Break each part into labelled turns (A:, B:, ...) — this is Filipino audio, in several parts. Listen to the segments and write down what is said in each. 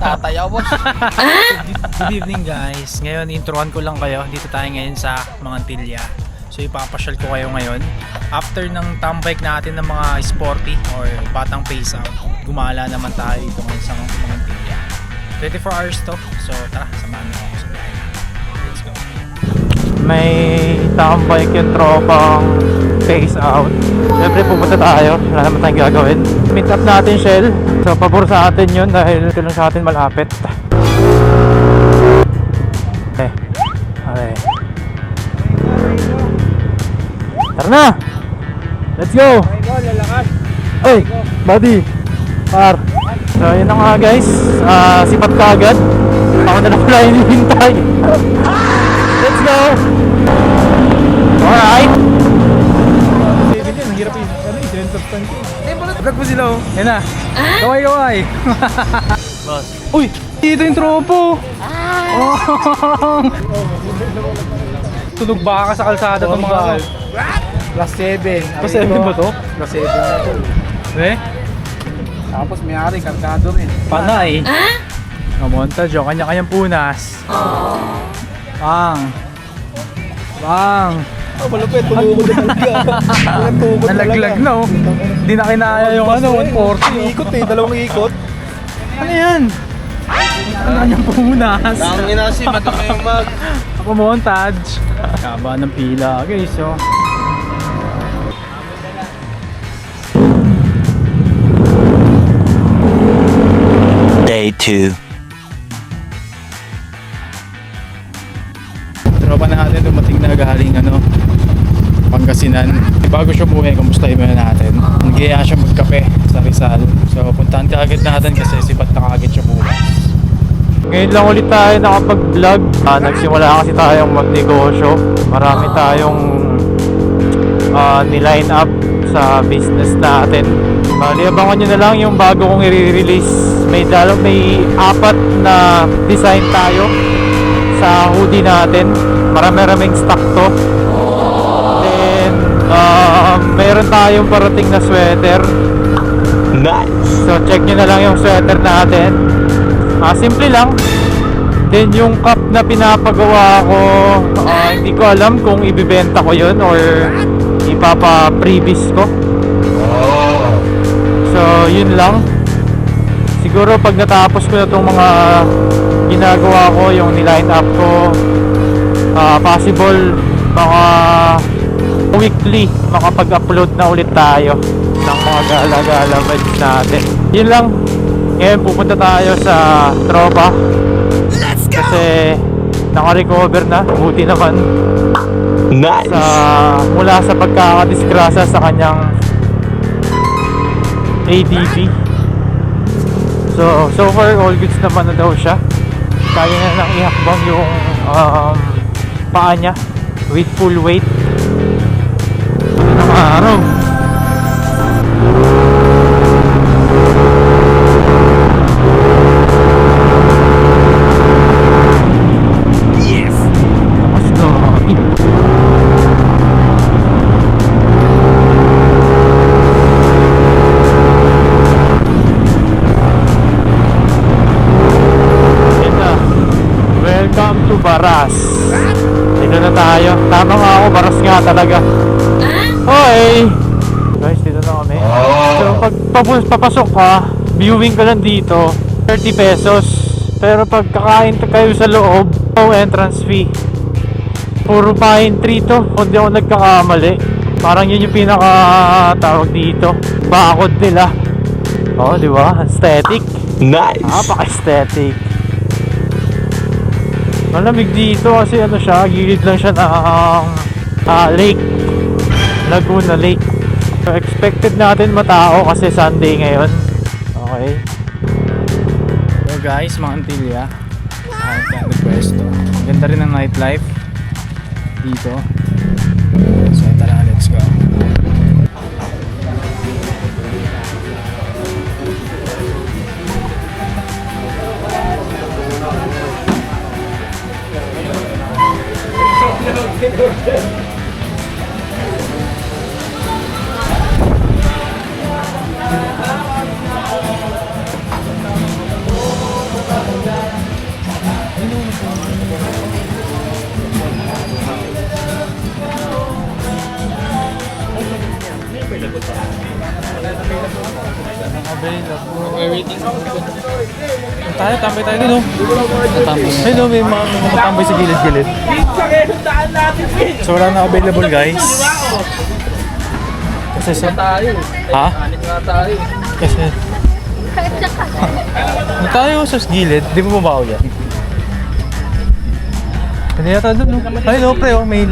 A: Tatayaw, boss.
B: Good evening guys. Ngayon introan ko lang kayo. Dito tayo ngayon sa Mangantilya. So ipapasyal ko kayo ngayon. After ng tambike natin ng mga sporty or batang pace out, gumala naman tayo dito ngayon sa Mangantilya. 24 hours to. So tara, samahan mo ako sa bahay. Let's go. May tambike yung tropang pace out. Siyempre pumunta tayo. Wala naman tayong gagawin. Meet up natin Shell. So pabor sa atin yun dahil ito lang sa atin malapit. Okay. Okay. Tara na! Let's go! Hey! Buddy! Par! So yun na nga guys. Sipat ka agad. Ako na lang pala hinihintay. Let's go! Alright! Ang hirap yung center stand ko. Vlog mo sila oh. Yan na. Kaway-kaway. Boss. Uy! Dito yung tropo. Oh. Tunog baka sa kalsada itong mga ano.
A: Plus 7.
B: Plus 7 ba to?
A: Plus 7 na to.
B: Eh?
A: Tapos may-ari, kargado rin.
B: Panay. Montage o. Kanya-kanyang punas. Bang. Bang.
A: Oh, malupit. Tumugod na talaga.
B: Nalaglag na oh. Hindi na kinaya yung ano, 140.
A: Ikot eh, dalawang ikot.
B: Ano yan? Ano kanyang punas?
A: Dangin na kasi, matama yung mag.
B: Ako montage. Kaba ng pila guys oh.
C: Day 2.
B: Tropa natin dumating na galing ano, Pangasinan. Bago siya buhay, kamustahin muna natin. Nagaya siya magkape sa Rizal. So puntahan ka agad natin kasi sipat na kaagad siya bukas. Ngayon lang ulit tayo nakapag-vlog. Nagsimula kasi tayong magnegosyo. Marami tayong niline up sa business natin. Bali, abangan nyo na lang yung bago kong i-release. May 4 na design tayo sa hoodie natin. Marami-raming stock to. Then, meron tayong parating na sweater.
C: Nice.
B: So, check nyo na lang yung sweater natin. Simple lang. Then, yung cup na pinapagawa ko, hindi ko alam kung ibibenta ko yun or ipapa-previs ko. So, yun lang. Siguro pag natapos ko na itong mga ginagawa ko, yung niline up ko, possible mga weekly makapag-upload na ulit tayo ng mga gala-gala vibes natin. Yun lang. Ngayon pupunta tayo sa tropa. Kasi naka-recover na. Buti naman.
C: Nice.
B: Mula sa pagkakadisgrasya sa kanyang ADV. So far all goods naman na daw siya. Kaya na nang ihakbang yung paa niya with full weight. Ito ng araw.
C: Yes.
B: Let's go. Welcome to Baras. Dito na tayo. Tama nga ako, Baras nga talaga. Hoy! Guys, dito na kami. So pag papasok ka, viewing ka lang dito, 30 pesos. Pero pag kakain kayo sa loob, entrance fee. Puro pine tree to, kung di ako nagkakamali. Parang yun yung pinaka tawag dito. Bakod nila. Oh, di ba? Aesthetic.
C: Nice.
B: Napaka-aesthetic. Malamig dito kasi ano siya, gilid lang siya ng lake. Laguna Lake. So expected natin matao kasi Sunday ngayon. Okay. So guys, Mangantilya. Ang pwesto. Ganda rin ang nightlife dito. So tara, let's go. Tayo, tambay tayo dun, oh. Ay, no, may mga matambay sa gilid-gilid. So, wala na available, guys. Kasi sa... Ha? Kasi... Ano tayo sa gilid? Di mo mabaho yan? Hindi yata dun, no? Ay, no, pre, oh. May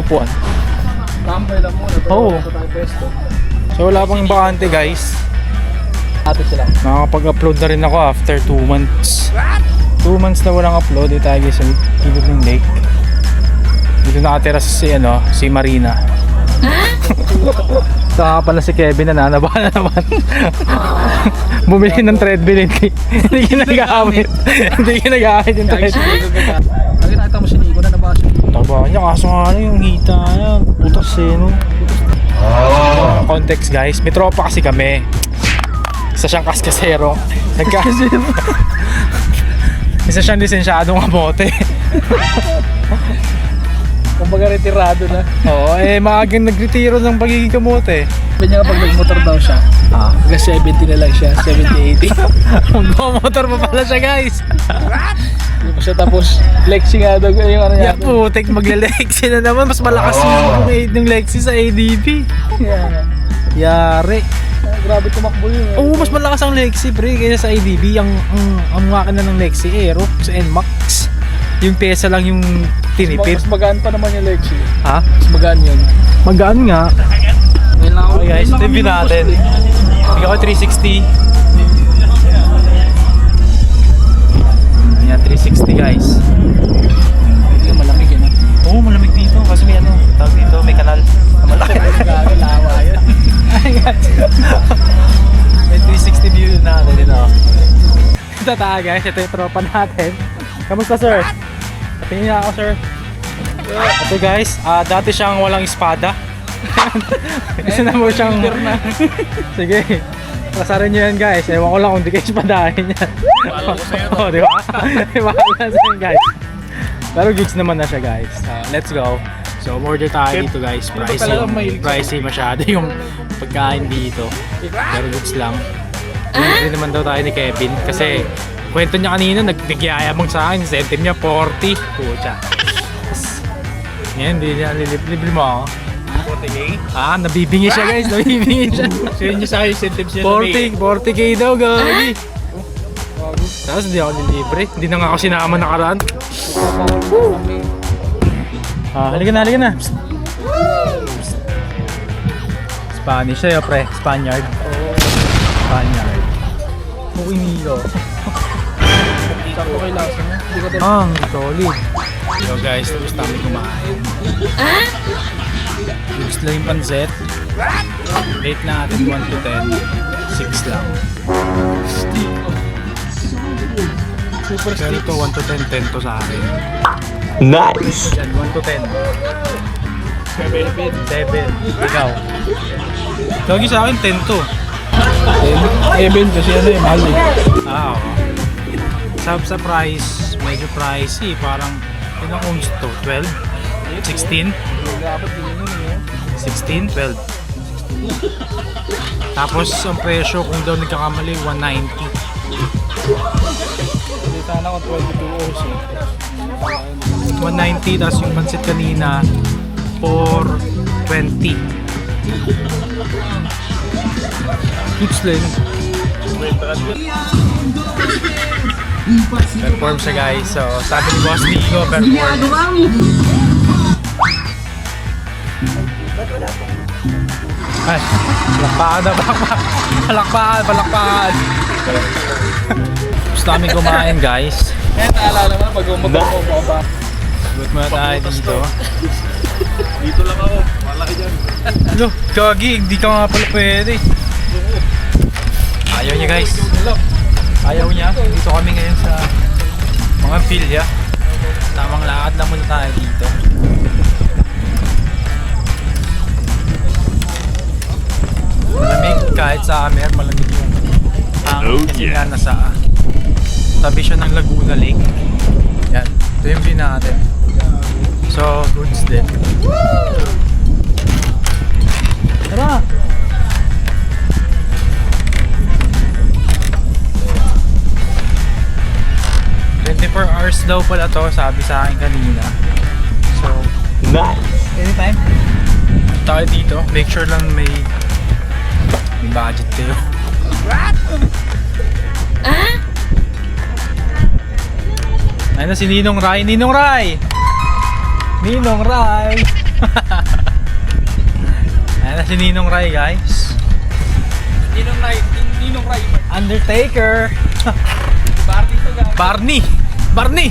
B: upuan.
A: Tambay lang muna.
B: Oo. So, wala pang bakante, guys.
A: Ate sila.
B: Nakakapag-upload na rin ako after 2 months. 2 months na walang upload. Dito tayo sa gilid ng lake. Dito nakatira si Marina. Saka pala si Kevin na nanabahan na naman. Bumili ng treadmill, hindi ginagamit. Hindi ginagamit yung treadmill.
A: Lagi nakita mo si Nico na nabasa.
B: Taba niya, kaso nga lang yung hita niya. Putas no. Context guys, may tropa kasi kami. Isa siyang kaskasero. Isa siyang lisensyadong kamote.
A: Kumbaga retirado na.
B: Oo, maagang nagretiro ng pagiging kamote.
A: Sabi niya kapag nag-motor daw siya, hanggang 70 na lang siya, 70-80.
B: Magmamotor pa pala siya guys.
A: Hindi pa siya tapos, Lexi nga daw yung ano niya.
B: Yan putik, magle-Lexi na naman. Mas malakas yung Lexi sa ADB. Yari.
A: Grabe tumakbo yun.
B: Oo, mas malakas ang Lexi pre kaysa sa ADB. Ang makina ng Lexi Aero sa NMAX. Yung pesa lang yung tinipid.
A: Mas magaan pa naman yung Lexi.
B: Ha?
A: Mas magaan yun.
B: Magaan nga. Okay guys, review natin. Bigyan ko 360. Yan, 360 guys.
A: Yung malamig yun.
B: Oo, malamig dito. Kasi may tawag dito, may kanal. Malaki.
A: Lawa yun.
B: May 360 view natin dito. Ito tayo guys, ito yung tropa natin. Kamusta sir? Tingin niya ako sir. Ito guys, dati siyang walang espada. Kasi na mo siyang... Sige, pasarin nyo yan guys. Ewan ko lang kung di kayo espadahin yan. Oo, di ba? Mahal na sa yan guys. Pero goods naman na siya guys. Let's go. So order tayo dito guys. Pricey masyado yung pagkain dito. Pero goods lang. Hindi naman daw tayo ni Kevin kasi kwento niya kanina nagyayabang sa akin. Incentive niya 40. Pucha. Yan, hindi niya libre mo ako.
A: 40K?
B: Nabibingi siya guys. Nabibingi siya.
A: Share niyo sa akin incentives niya.
B: 40K daw gagi. Tapos hindi ako nilibre. Hindi na nga ako sinama nakaraan. Halika na. Psst. Spanish sa'yo pre. Spaniard. Spaniard. Mukinilo.
A: Sakto kay lasa mo. Hindi ka din.
B: Solid. Yo guys, tapos namin kumain. Gusto lang yung pansit. Rate natin 1 to 10. 6 lang.
A: Super
B: Pero ito 1 to 10, 10 to sa akin.
C: Nice.
B: Yan, 1 to 10. 7. Ikaw. Tawagi sa akin 10 to.
A: Eben kasi ano yung mahal eh.
B: Oo. Sa price, medyo pricey. Parang, ilang ohms to? 12? 16? 16? 12? Tapos, ang presyo, kung daw nagkakamali, 190.
A: Hindi sana kung 22 hours eh.
B: 190, tapos yung pansit kanina, 420. Goods lang. Perform siya guys. So, sabi ni Boss Nico, perform. Ay, palakpakan. Gusto namin kumain guys.
A: Kaya naalala mo na pag umagot mo ba?
B: Good muna tayo dito.
A: Dito lang ako. Malaki dyan.
B: Ano? Gagi, hindi ka nga pala pwede. Ayaw niya guys. Ayaw niya. Dito kami ngayon sa mga pilya. Tamang lakad lang muna tayo dito. Malamig kahit sa Amer, malamig yung kasi nga nasa tabi siya ng Laguna Lake. Yan. Ito yung view natin. So, goods din. Tara! 24 hours daw pala to, sabi sa akin kanina. So,
C: Nice.
B: anytime tayo dito, make sure lang may budget kayo. Ayun na si Ninong Rai. Ninong Rai! Ninong Rai! Ayun na si Ninong Rai, guys.
A: Ninong Rai.
B: Undertaker!
A: Barney to guys.
B: Barney!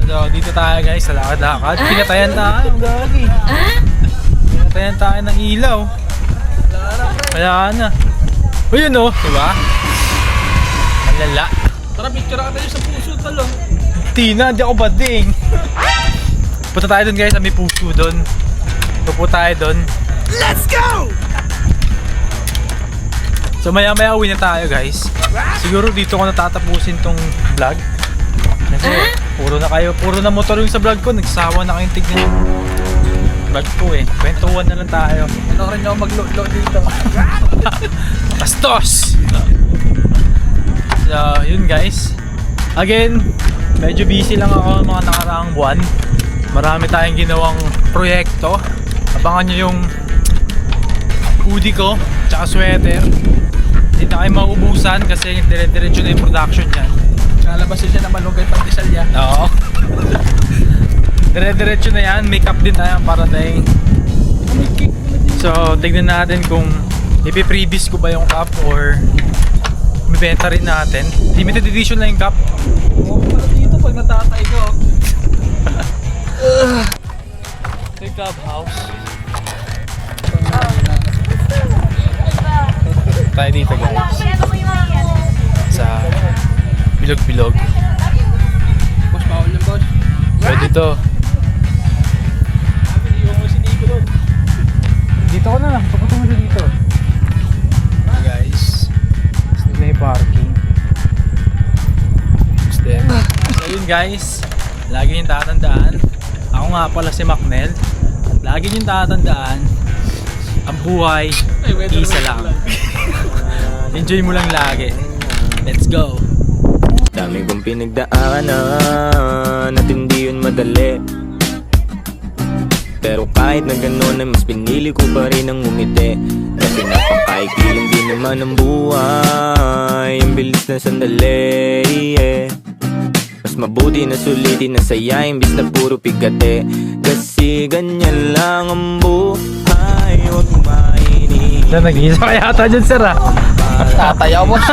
B: So, dito tayo guys sa lakad-lakad. Pinatayan tayo, gagi. Pinatayan tayo ng ilaw. Kaya na. O yun o, diba? Malala.
A: Tara, picture ka tayo sa puso talo.
B: Tina, di ako bading. Punta tayo dun guys, may puso dun. Pupunta tayo dun.
A: Let's go!
B: So maya-maya uwi na tayo guys. Siguro dito ko natatapusin tong vlog. Kasi puro na motor yung sa vlog ko. Nagsawa na kayong tignan yung vlog ko eh. Kwentuhan na lang tayo.
A: Ano rin ako mag-load dito.
B: Bastos! So yun guys. Again, medyo busy lang ako mga nakaraang buwan. Marami tayong ginawang proyekto. Abangan nyo yung hoodie ko tsaka sweater. Hindi na kayo mauubusan kasi dire-diretso na yung production dyan.
A: Kalabas siya na malunggay pang disal yan.
B: Oo. Dire-diretso na yan. Make up din tayo para tayo. So, tignan natin kung ipiprevious ko ba yung cup or mibenta rin natin. Limited edition lang yung cup.
A: Oo, para dito pag natatay ko.
B: Ito yung clubhouse. Tayo dito guys. Sa bilog-bilog.
A: Boss, bawal yan boss.
B: Pwede to. Dito ko na lang. Papunta mo dito. Okay guys. Gusto na yung parking. Then, so yun guys. Lagi yung tatandaan. Ako nga pala si Macnel. Lagi yung tatandaan. Ang buhay, isa lang. Enjoy mo lang lagi. Let's go.
C: Dami kong pinagdaanan at hindi yun madali. Pero kahit na gano'n ay mas pinili ko pa rin ang umiti. Kasi napakaikli lang din naman ang buhay. Ang bilis na sandali, yeah. Mas mabuti na sulitin na saya imbis na puro pigate. Kasi ganyan lang ang buhay. Huwag mainit.
B: Nag-iisa ka yata dyan sir ah.
A: Tatayaw boss.